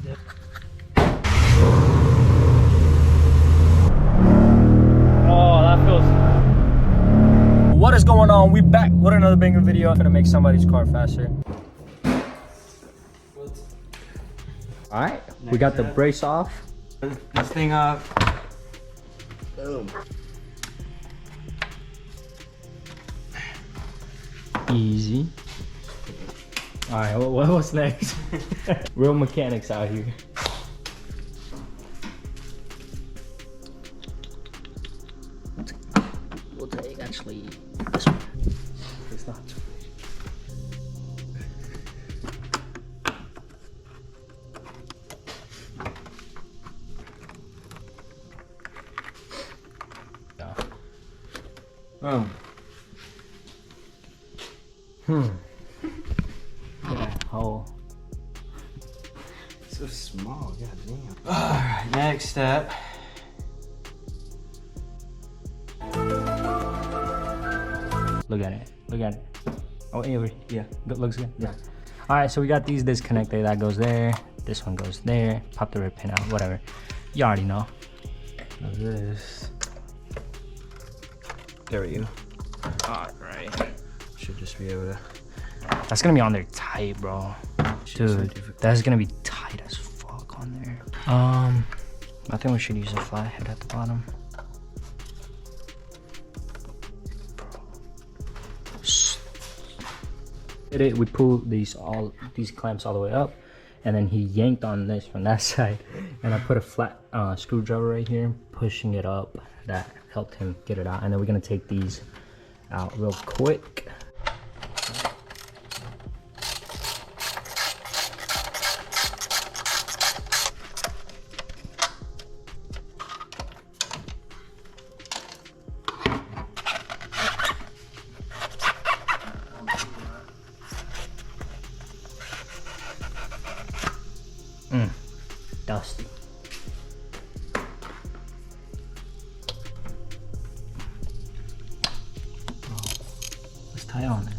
Oh, that feels... What is going on? We back with another banger video. I'm gonna make somebody's car faster. Alright, we got the brace off. This thing off. Boom. Easy. Alright, what's next? Real mechanics out here. We'll take actually this one. It's not too Boom. Yeah, hole. So small, goddamn. Alright, next step. Look at it. Look at it. Oh, yeah. Good, looks good. Yeah. All right, so we got these disconnected. That goes there. This one goes there. Pop the red pin out. Whatever. You already know. Now this. There we go. All right. Should just be able to. That's gonna be on there tight, bro. Dude, that's gonna be tight as fuck on there. I think we should use a flathead at the bottom. We pulled these clamps all the way up, and then he yanked on this from that side, and I put a flat screwdriver right here, pushing it up. That helped him get it out, and then we're gonna take these out real quick. Dusty. Oh, let's tie on it.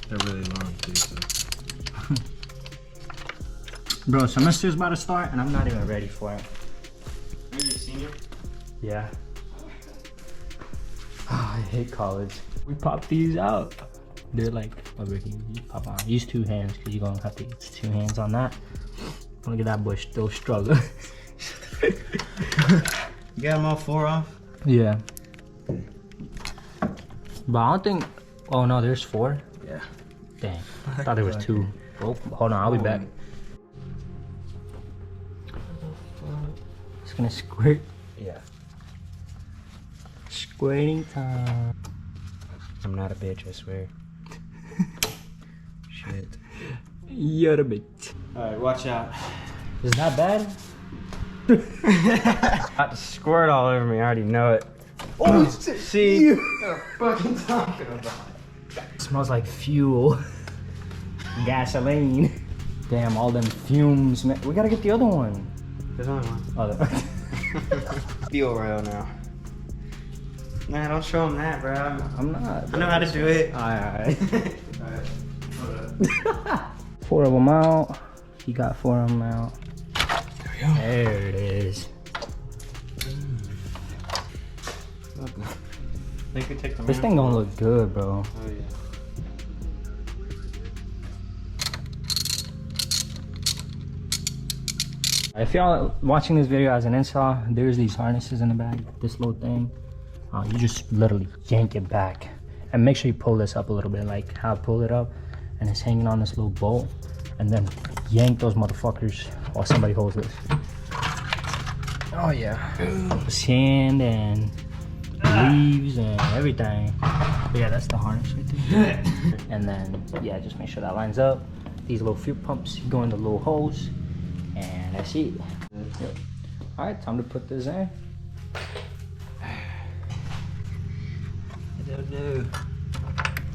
They're really long too, so. Bro, semester's about to start and I'm not even ready for it. Are you a senior? Yeah. Oh, I hate college. We pop these out. They're like over here. You pop on. Use two hands because you're gonna have to use two hands on that. Look at that boy still struggling. You got them all four off? Yeah. But I don't think. Oh no, there's four. Yeah. Dang. I thought there was two. Oh, hold on, I'll be back. It's gonna squirt. Yeah. Squirting time. I'm not a bitch, I swear. Shit. You're a bitch. Alright, watch out. Is that bad? About to squirt all over me, I already know it. Oh, see? What are you fucking talking about? It smells like fuel. Gasoline. Damn, all them fumes, man. We gotta get the other one. There's only one. Other. Fuel rail now. Nah, don't show him that, bro. I'm not. I know how to do it. Alright. Alright. 4 of them out. He got 4 of them out. There we go. There it is. They could take the This thing gonna look good, bro. Oh yeah. If y'all watching this video as an install, there's these harnesses in the back. This little thing. You just literally yank it back. And make sure you pull this up a little bit, like how I pulled it up. And it's hanging on this little bolt. And then yank those motherfuckers while somebody holds this. Oh yeah. Sand and leaves and everything. But yeah, that's the harness right there. And then, yeah, just make sure that lines up. These little fuel pumps go in the little holes. And that's it. Yep. All right, time to put this in.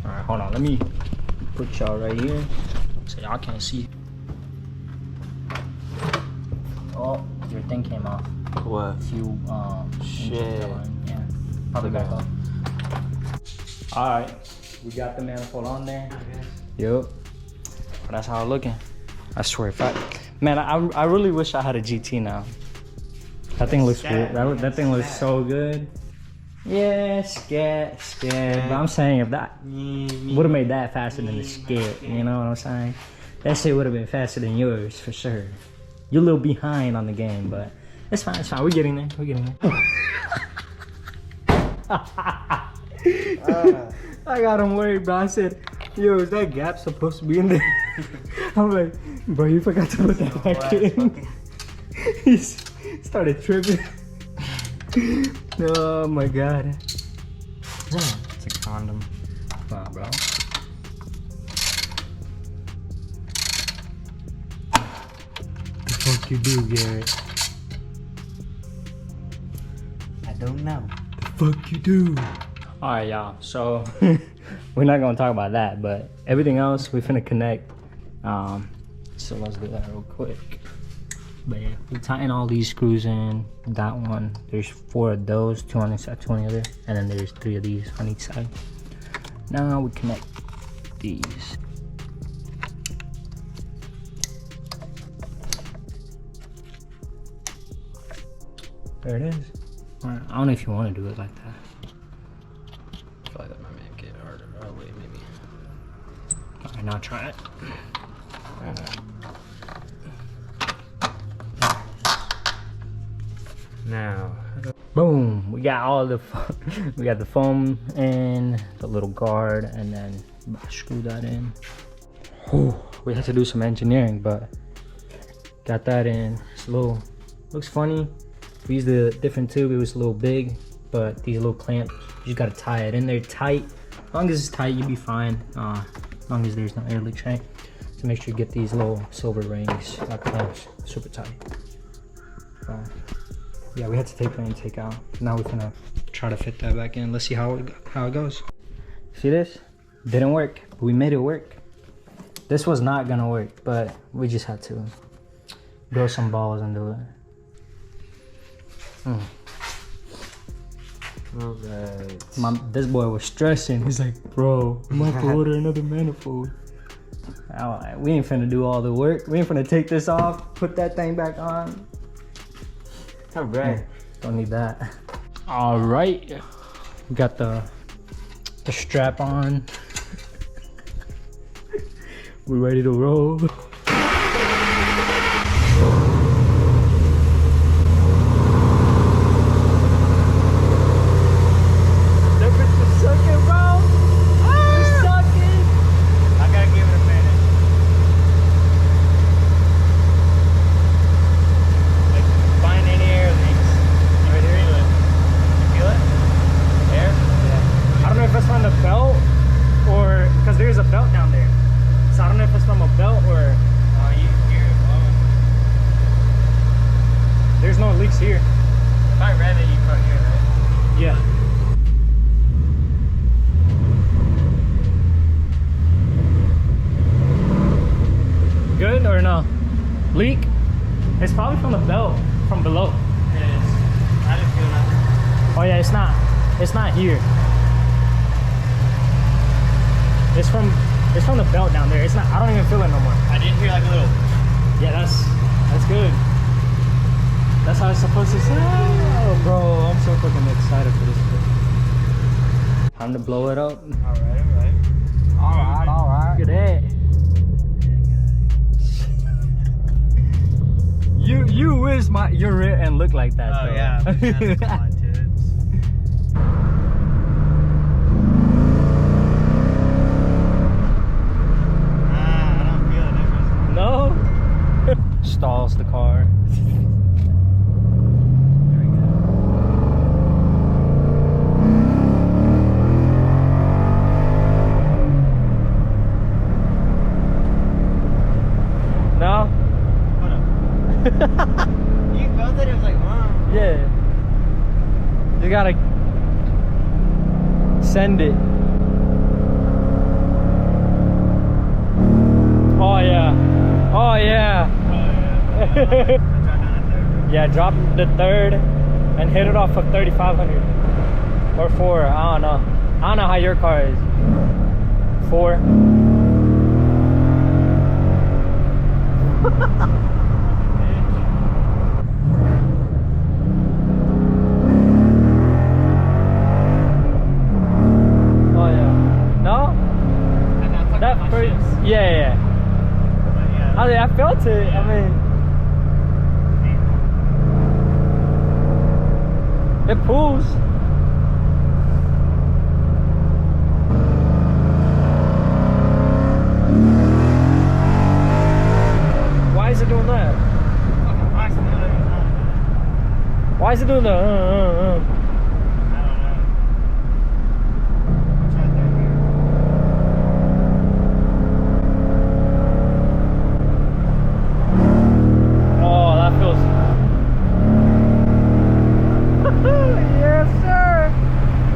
All right, hold on. Let me put y'all right here so y'all can't see. Oh, your thing came off. What? Few Shit. Yeah, probably back up. All right, We got the manifold on there. Yup. But that's how it's looking. I swear, man, I really wish I had a GT now. That thing looks good. That thing looks so good. Yeah, scat. But I'm saying if that would have made that faster than the scat, you know what I'm saying? That shit would have been faster than yours for sure. You're a little behind on the game, but it's fine. It's fine. We're getting there. We're getting there. I got him worried, bro. I said, yo, is that gap supposed to be in there? I'm like, bro, you forgot to put that back in. He started tripping. Oh my god. It's a condom. Wow, bro. The fuck you do, Garrett? I don't know. The fuck you do? Alright, y'all. So we're not gonna talk about that, but everything else we finna connect. So let's do that real quick. But yeah, we tighten all these screws in. That one, there's 4 of those, 2 on this side, 2 on the other, and then there's 3 of these on each side. Now we connect these. There it is. Alright, I don't know if you want to do it like that. I feel like that might make it harder. Oh wait, maybe. Alright, now try it. Now, Boom! We got all the we got the foam and the little guard, and then screw that in. Whew, we had to do some engineering, but got that in. It's a little looks funny. We used a different tube. It was a little big, but these little clamps, you just gotta tie it in there tight. As long as it's tight, you'll be fine. As long as there's no air leak, right? So make sure you get these little silver rings, clamps, super tight. Yeah, we had to take that and take out. Now we're gonna try to fit that back in. Let's see how it goes. See this? Didn't work, but we made it work. This was not gonna work, but we just had to grow some balls and do it. alright. This boy was stressing. He's like, bro, I'm gonna have to order another manifold. We ain't finna do all the work. We ain't finna take this off, put that thing back on. Alright. Don't need that. All right, we got the strap on. We're ready to roll. Here. If I rev it, you can't hear it, right? Yeah. Good or no? Leak? It's probably from the belt, from below. It is. I didn't feel nothing. Oh yeah, it's not here. It's from the belt down there. It's not, I don't even feel it no more. I didn't hear like a little. Yeah, that's good. That's how it's supposed to sound. Oh, bro, I'm so fucking excited for this shit. Time to blow it up. Alright. Look at that. You wish your rear end looked like that. Oh though. yeah. I don't feel a difference. No? Stalls the car. No? You felt it? It was like, wow. Yeah. You gotta send it. Oh yeah. Oh yeah. Yeah, drop the third and hit it off of 3,500 or 4. I don't know how your car is. 4. Oh yeah. No? That first, yeah. I mean, I felt it. I mean, it pulls. Why is it doing that? Why is it doing that? Oh, that feels. Yes, sir.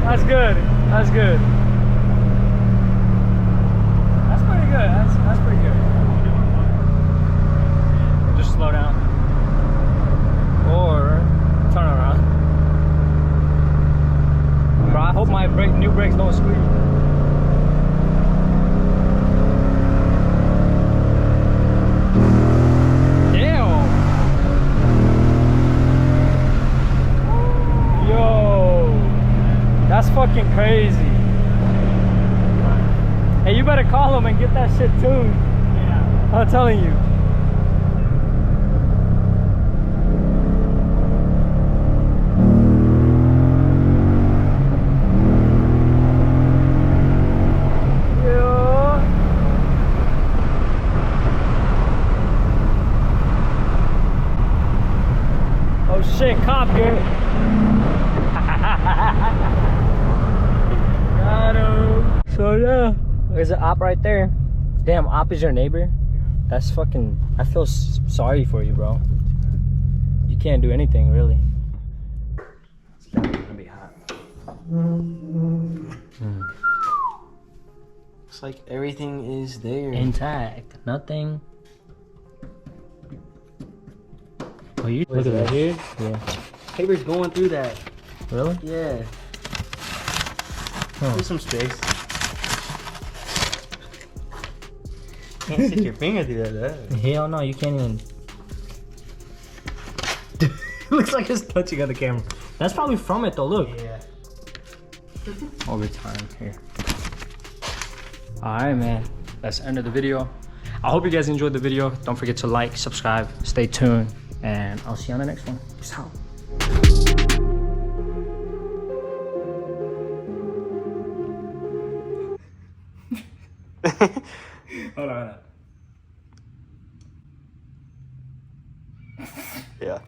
That's good. That's good. That's pretty good. That's pretty good. Just slow down. Or turn around. Bro, I hope my new brakes don't squeak. Damn. Yo. That's fucking crazy. Hey, you better call him and get that shit tuned. Yeah. I'm telling you. Oh shit, cop here. Got him. So yeah, there's an op right there. Damn, op is your neighbor? That's fucking, I feel sorry for you, bro. You can't do anything, really. It's definitely gonna be hot. Looks like everything is there. Intact, nothing. Oh, you look at that here? Yeah. Paper's going through that. Really? Yeah. There's some space. Can't stick your finger through that. Hell no, you can't even. Looks like it's touching on the camera. That's probably from it though, look. Yeah. Over time here. Alright, man. That's the end of the video. I hope you guys enjoyed the video. Don't forget to like, subscribe, stay tuned, and I'll see you on the next one. Peace out. Hold on. Yeah.